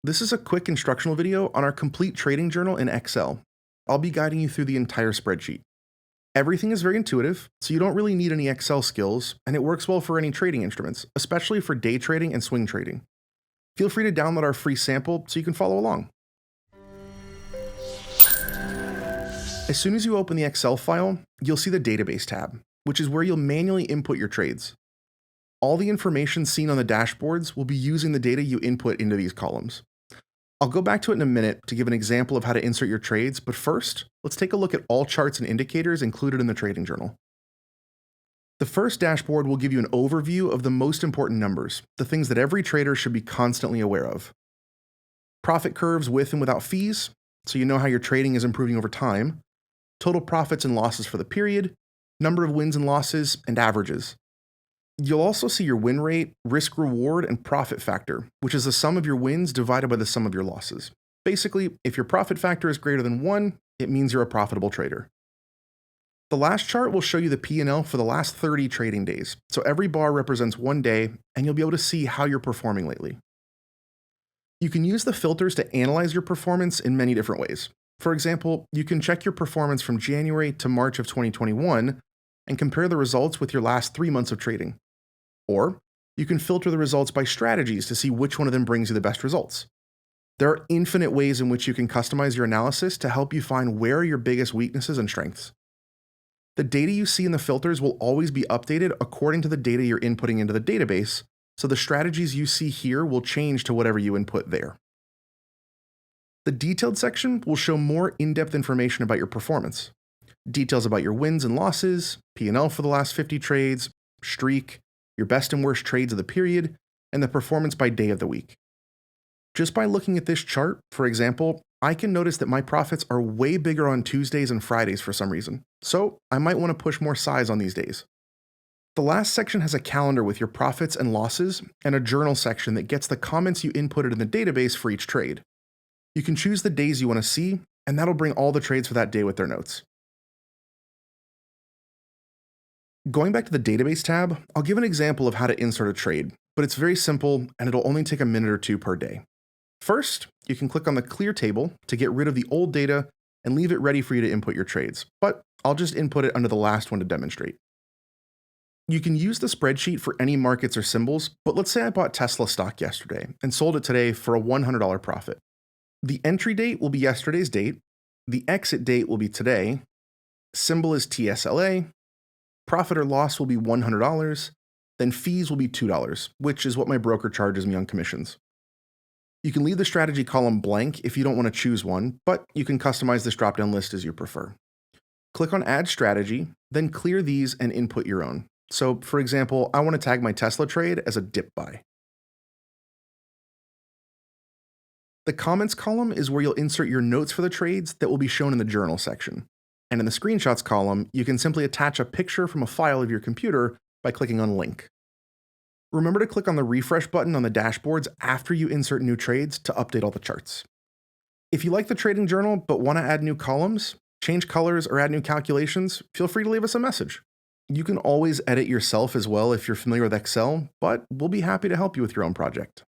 This is a quick instructional video on our complete trading journal in Excel. I'll be guiding you through the entire spreadsheet. Everything is very intuitive, so you don't really need any Excel skills, and it works well for any trading instruments, especially for day trading and swing trading. Feel free to download our free sample so you can follow along. As soon as you open the Excel file, you'll see the Database tab, which is where you'll manually input your trades. All the information seen on the dashboards will be using the data you input into these columns. I'll go back to it in a minute to give an example of how to insert your trades, but first, let's take a look at all charts and indicators included in the trading journal. The first dashboard will give you an overview of the most important numbers, the things that every trader should be constantly aware of. Profit curves with and without fees, so you know how your trading is improving over time. Total profits and losses for the period, number of wins and losses, and averages. You'll also see your win rate, risk reward, and profit factor, which is the sum of your wins divided by the sum of your losses. Basically, if your profit factor is greater than 1, it means you're a profitable trader. The last chart will show you the P&L for the last 30 trading days, so every bar represents one day, and you'll be able to see how you're performing lately. You can use the filters to analyze your performance in many different ways. For example, you can check your performance from January to March of 2021 and compare the results with your last 3 months of trading. Or you can filter the results by strategies to see which one of them brings you the best results. There are infinite ways in which you can customize your analysis to help you find where are your biggest weaknesses and strengths. The data you see in the filters will always be updated according to the data you're inputting into the database, so the strategies you see here will change to whatever you input there. The detailed section will show more in-depth information about your performance. Details about your wins and losses, P&L for the last 50 trades, streak, your best and worst trades of the period, and the performance by day of the week. Just by looking at this chart, for example, I can notice that my profits are way bigger on Tuesdays and Fridays for some reason, so I might want to push more size on these days. The last section has a calendar with your profits and losses, and a journal section that gets the comments you inputted in the database for each trade. You can choose the days you want to see, and that'll bring all the trades for that day with their notes. Going back to the Database tab, I'll give an example of how to insert a trade, but it's very simple and it'll only take a minute or two per day. First, you can click on the Clear table to get rid of the old data and leave it ready for you to input your trades, but I'll just input it under the last one to demonstrate. You can use the spreadsheet for any markets or symbols, but let's say I bought Tesla stock yesterday and sold it today for a $100 profit. The entry date will be yesterday's date, the exit date will be today, symbol is TSLA, profit or loss will be $100, then fees will be $2, which is what my broker charges me on commissions. You can leave the strategy column blank if you don't want to choose one, but you can customize this drop-down list as you prefer. Click on Add Strategy, then clear these and input your own. So, for example, I want to tag my Tesla trade as a dip buy. The Comments column is where you'll insert your notes for the trades that will be shown in the Journal section. And in the Screenshots column, you can simply attach a picture from a file of your computer by clicking on Link. Remember to click on the Refresh button on the dashboards after you insert new trades to update all the charts. If you like the trading journal but want to add new columns, change colors, or add new calculations, feel free to leave us a message. You can always edit yourself as well if you're familiar with Excel, but we'll be happy to help you with your own project.